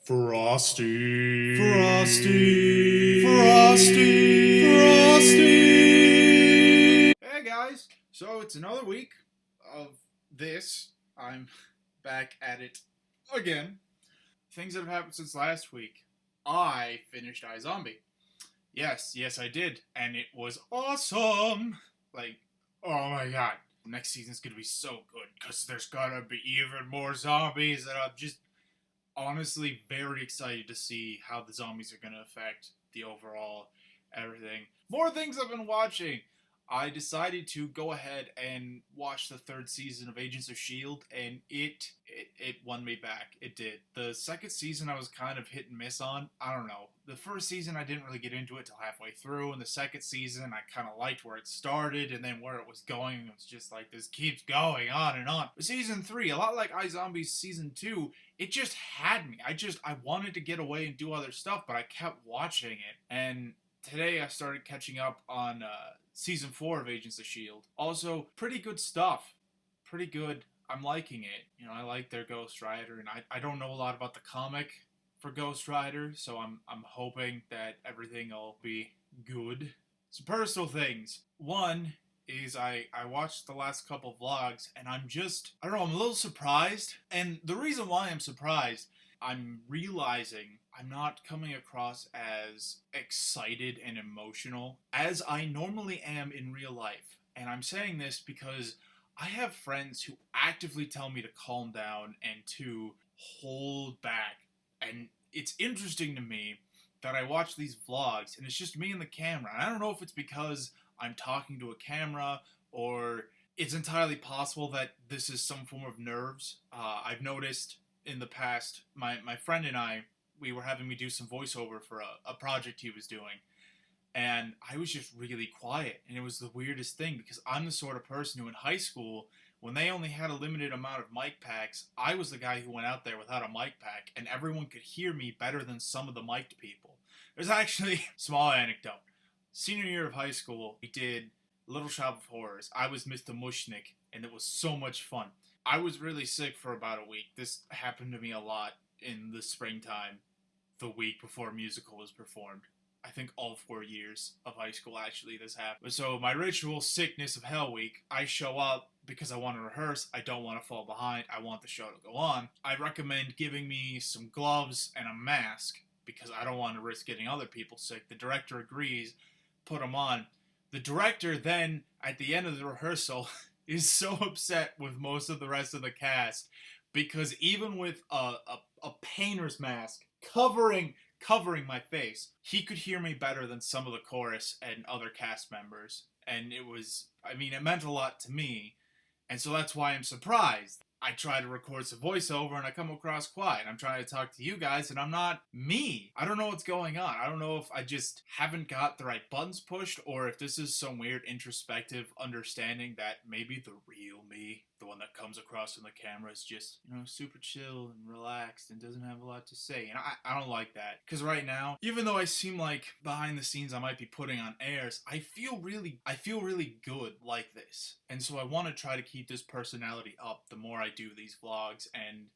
Frosty. Frosty. Frosty. Frosty. Hey guys, so it's another week of this. I'm back at it again. Things that have happened since last week. I finished iZombie. Yes, I did, and it was awesome. Like, oh my god, next season's gonna be so good because there's gonna be even more zombies, and I'm just honestly very excited to see how the zombies are going to affect the overall everything. More things I've been watching. I decided to go ahead and watch the third season of Agents of S.H.I.E.L.D. and it won me back. It did. The second season I was kind of hit and miss on. I don't know. The first season I didn't really get into it till halfway through, and the second season I kind of liked where it started, and then where it was going, it was just like, this keeps going on and on. But season 3, a lot like iZombie's season 2, it just had me. I wanted to get away and do other stuff, but I kept watching it. And today I started catching up on season 4 of Agents of S.H.I.E.L.D. Also, pretty good stuff. Pretty good. I'm liking it. You know, I like their Ghost Rider, and I don't know a lot about the comic for Ghost Rider, so I'm hoping that everything will be good. Some personal things. One is I watched the last couple vlogs, and I'm a little surprised. And the reason why I'm surprised, I'm realizing I'm not coming across as excited and emotional as I normally am in real life. And I'm saying this because I have friends who actively tell me to calm down and to hold back. And it's interesting to me that I watch these vlogs and it's just me and the camera. And I don't know if it's because I'm talking to a camera, or it's entirely possible that this is some form of nerves. I've noticed in the past, my friend and I, we were having me do some voiceover for a project he was doing. And I was just really quiet. And it was the weirdest thing because I'm the sort of person who in high school, when they only had a limited amount of mic packs, I was the guy who went out there without a mic pack, and everyone could hear me better than some of the mic'd people. There's actually, small anecdote. Senior year of high school, we did Little Shop of Horrors. I was Mr. Mushnik, and it was so much fun. I was really sick for about a week. This happened to me a lot in the springtime, the week before a musical was performed. I think all 4 years of high school, actually, this happened. So my ritual sickness of hell week, I show up because I want to rehearse. I don't want to fall behind. I want the show to go on. I recommend giving me some gloves and a mask because I don't want to risk getting other people sick. The director agrees, put them on. The director then, at the end of the rehearsal, is so upset with most of the rest of the cast because even with a painter's mask covering my face, he could hear me better than some of the chorus and other cast members. And it meant a lot to me. And so that's why I'm surprised. I try to record some voiceover and I come across quiet. I'm trying to talk to you guys and I'm not me. I don't know what's going on. I don't know if I just haven't got the right buttons pushed, or if this is some weird introspective understanding that maybe the real me, the one that comes across on the camera, is just, super chill and relaxed and doesn't have a lot to say. And I don't like that. Because right now, even though I seem like behind the scenes I might be putting on airs, I feel really good like this. And so I want to try to keep this personality up the more I do these vlogs and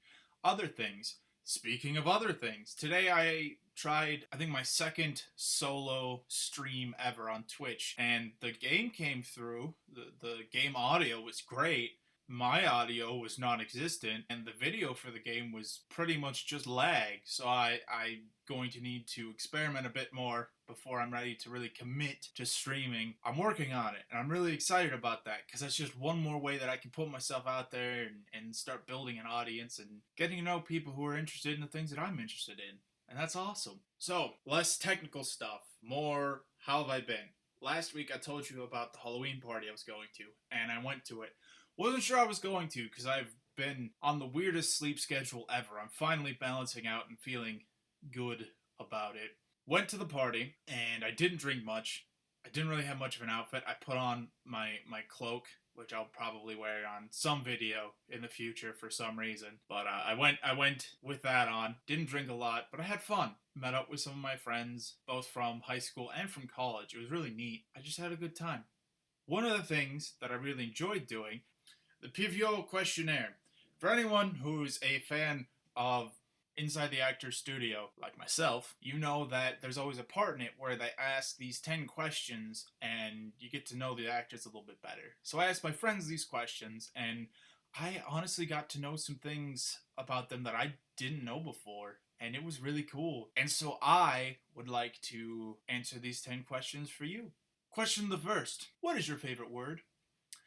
other things. Speaking of other things, today I tried, I think, my second solo stream ever on Twitch, and the game came through. The game audio was great. My audio was non-existent, and the video for the game was pretty much just lag, so I'm going to need to experiment a bit more before I'm ready to really commit to streaming. I'm working on it, and I'm really excited about that, because that's just one more way that I can put myself out there and start building an audience and getting to know people who are interested in the things that I'm interested in, and that's awesome. So, less technical stuff, more how have I been. Last week I told you about the Halloween party I was going to, and I went to it. Wasn't sure I was going to because I've been on the weirdest sleep schedule ever. I'm finally balancing out and feeling good about it. Went to the party, and I didn't drink much. I didn't really have much of an outfit. I put on my cloak, which I'll probably wear on some video in the future for some reason. But I went with that on. Didn't drink a lot, but I had fun. Met up with some of my friends, both from high school and from college. It was really neat. I just had a good time. One of the things that I really enjoyed doing, the PVO questionnaire. For anyone who's a fan of inside the actor's studio, like myself, you know that there's always a part in it where they ask these 10 questions and you get to know the actors a little bit better. So I asked my friends these questions, and I honestly got to know some things about them that I didn't know before, and it was really cool. And so I would like to answer these 10 questions for you. Question the first: what is your favorite word?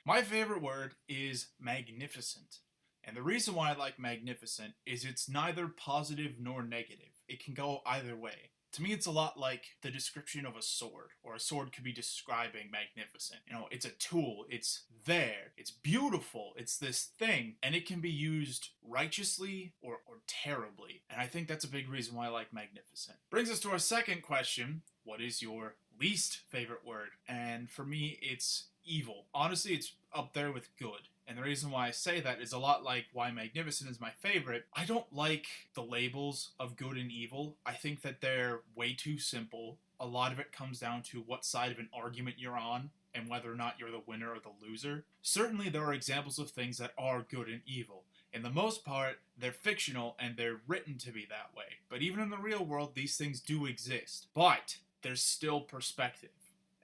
My favorite word is magnificent. And the reason why I like magnificent is it's neither positive nor negative. It can go either way. To me, it's a lot like the description of a sword, or a sword could be describing magnificent. You know, it's a tool, it's there, it's beautiful, it's this thing, and it can be used righteously or terribly. And I think that's a big reason why I like magnificent. Brings us to our second question: what is your least favorite word? And for me, it's evil. Honestly, it's up there with good. And the reason why I say that is a lot like why magnificent is my favorite. I don't like the labels of good and evil. I think that they're way too simple. A lot of it comes down to what side of an argument you're on and whether or not you're the winner or the loser. Certainly there are examples of things that are good and evil. In the most part, they're fictional and they're written to be that way. But even in the real world, these things do exist. But there's still perspective.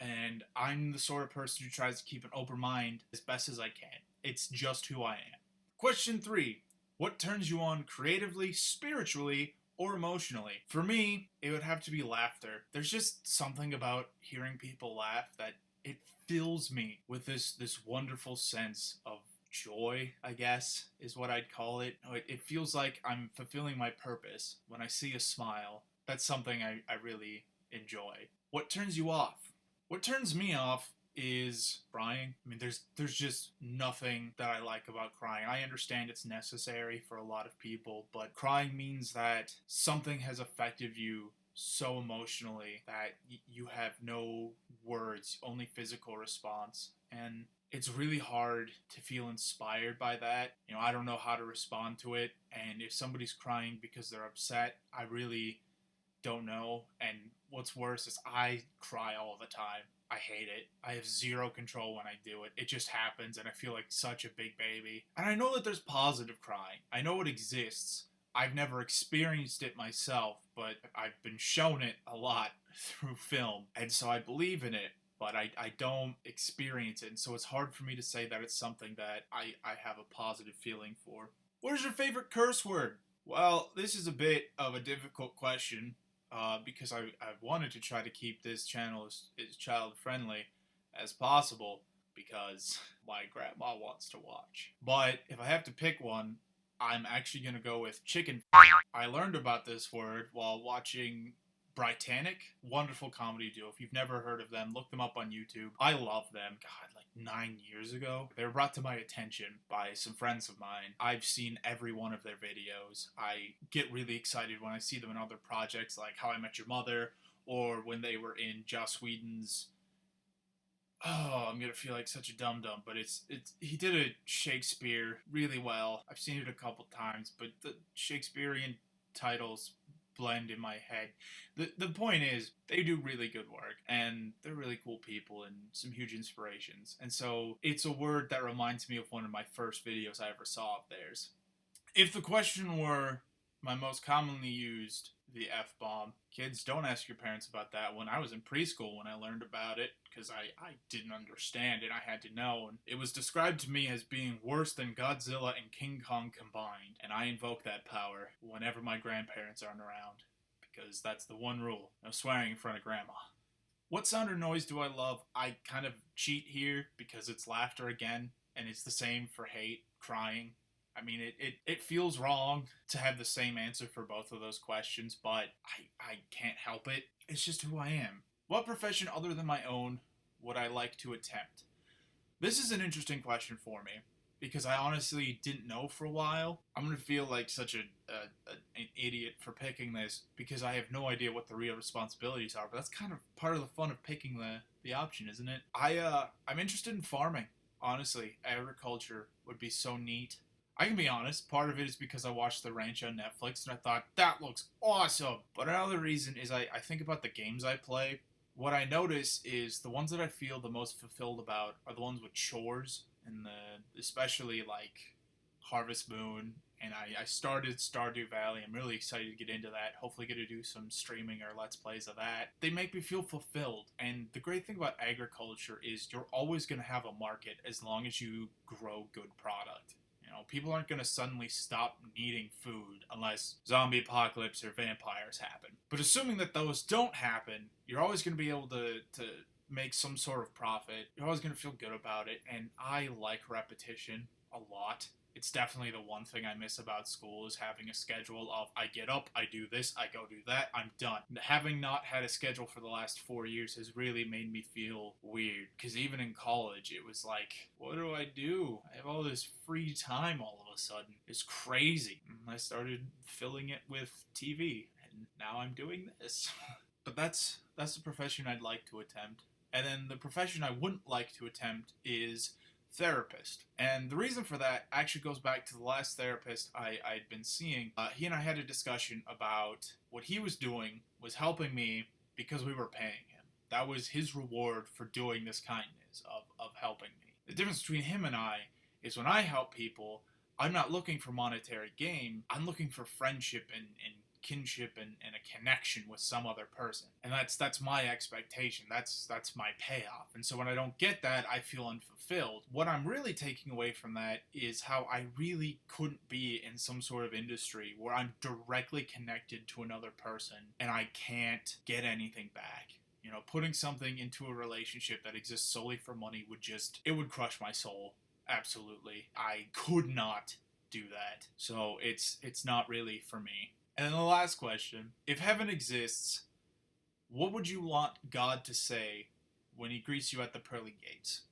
And I'm the sort of person who tries to keep an open mind as best as I can. It's just who I am. Question 3. What turns you on creatively, spiritually, or emotionally? For me, it would have to be laughter. There's just something about hearing people laugh that it fills me with this wonderful sense of joy, I guess, is what I'd call it. It feels like I'm fulfilling my purpose when I see a smile. That's something I really enjoy. What turns you off? What turns me off is crying. I mean, there's just nothing that I like about crying. I understand it's necessary for a lot of people, but crying means that something has affected you so emotionally that you have no words, only physical response. And it's really hard to feel inspired by that. You know, I don't know how to respond to it. And if somebody's crying because they're upset, I really don't know. And what's worse is I cry all the time. I hate it. I have zero control when I do it. It just happens and I feel like such a big baby. And I know that there's positive crying. I know it exists. I've never experienced it myself, but I've been shown it a lot through film. And so I believe in it, but I don't experience it. And so it's hard for me to say that it's something that I have a positive feeling for. What is your favorite curse word? Well, this is a bit of a difficult question. Because I wanted to try to keep this channel as child friendly as possible because my grandma wants to watch. But if I have to pick one, I'm actually going to go with chicken. I learned about this word while watching Britannic, wonderful comedy duo. If you've never heard of them, look them up on YouTube. I love them. God, like 9 years ago, they were brought to my attention by some friends of mine. I've seen every one of their videos. I get really excited when I see them in other projects like How I Met Your Mother, or when they were in Joss Whedon's... Oh, I'm gonna feel like such a dum-dum, but it's he did a Shakespeare really well. I've seen it a couple times, but the Shakespearean titles blend in my head. The point is, they do really good work, and they're really cool people and some huge inspirations. And so it's a word that reminds me of one of my first videos I ever saw of theirs. If the question were my most commonly used, the F-bomb, kids, don't ask your parents about that. When I was in preschool, when I learned about it, because I didn't understand it, I had to know, and it was described to me as being worse than Godzilla and King Kong combined, and I invoke that power whenever my grandparents aren't around, because that's the one rule: no swearing in front of grandma. What sound or noise do I love? I kind of cheat here because it's laughter again, and it's the same for hate, crying. I mean, it feels wrong to have the same answer for both of those questions, but I can't help it. It's just who I am. What profession other than my own would I like to attempt? This is an interesting question for me, because I honestly didn't know for a while. I'm going to feel like such an idiot for picking this, because I have no idea what the real responsibilities are, but that's kind of part of the fun of picking the option, isn't it? I'm interested in farming. Honestly, agriculture would be so neat. I can be honest, part of it is because I watched The Ranch on Netflix and I thought, that looks awesome. But another reason is I think about the games I play. What I notice is the ones that I feel the most fulfilled about are the ones with chores, and especially like Harvest Moon and I started Stardew Valley. I'm really excited to get into that. Hopefully get to do some streaming or Let's Plays of that. They make me feel fulfilled, and the great thing about agriculture is you're always going to have a market as long as you grow good product. You know, people aren't going to suddenly stop needing food unless zombie apocalypse or vampires happen. But assuming that those don't happen, you're always going to be able to make some sort of profit. You're always going to feel good about it, and I like repetition a lot. It's definitely the one thing I miss about school is having a schedule of I get up, I do this, I go do that, I'm done. Having not had a schedule for the last 4 years has really made me feel weird, because even in college it was like, what do? I have all this free time all of a sudden. It's crazy. I started filling it with TV, and now I'm doing this. But that's the profession I'd like to attempt. And then the profession I wouldn't like to attempt is therapist. And the reason for that actually goes back to the last therapist I'd been seeing. He and I had a discussion about what he was doing was helping me because we were paying him. That was his reward for doing this kindness of helping me. The difference between him and I is when I help people, I'm not looking for monetary gain. I'm looking for friendship and kinship and a connection with some other person. And that's my expectation. That's my payoff. And so when I don't get that, I feel unfulfilled. What I'm really taking away from that is how I really couldn't be in some sort of industry where I'm directly connected to another person and I can't get anything back. You know, putting something into a relationship that exists solely for money it would crush my soul. Absolutely. I could not do that. So it's not really for me. And then the last question, if heaven exists, what would you want God to say when he greets you at the pearly gates?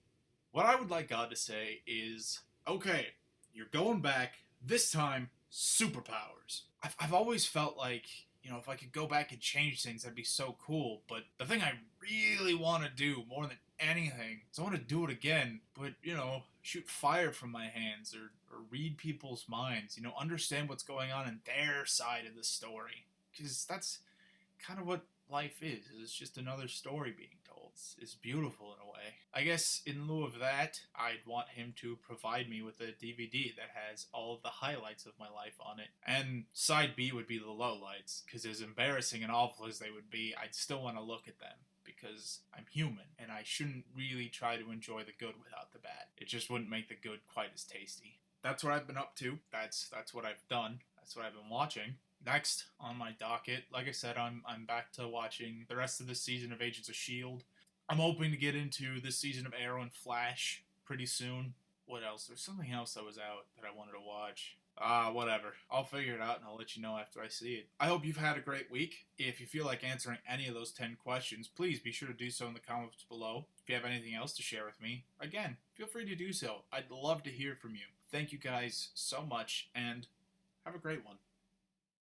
What I would like God to say is, okay, you're going back, this time, superpowers. I've always felt like, you know, if I could go back and change things, that'd be so cool. But the thing I really want to do more than anything is I want to do it again, but, you know, shoot fire from my hands or read people's minds, you know, understand what's going on in their side of the story. Because that's kind of what life is. It's just another story being told. It's beautiful in a way. I guess in lieu of that, I'd want him to provide me with a DVD that has all of the highlights of my life on it. And side B would be the lowlights, because as embarrassing and awful as they would be, I'd still want to look at them. Because I'm human, and I shouldn't really try to enjoy the good without the bad. It just wouldn't make the good quite as tasty. That's what I've been up to. That's what I've done. That's what I've been watching. Next on my docket, like I said, I'm back to watching the rest of this season of Agents of S.H.I.E.L.D. I'm hoping to get into this season of Arrow and Flash pretty soon. What else? There's something else that was out that I wanted to watch. Whatever. I'll figure it out and I'll let you know after I see it. I hope you've had a great week. If you feel like answering any of those 10 questions, please be sure to do so in the comments below. If you have anything else to share with me, again, feel free to do so. I'd love to hear from you. Thank you guys so much, and have a great one.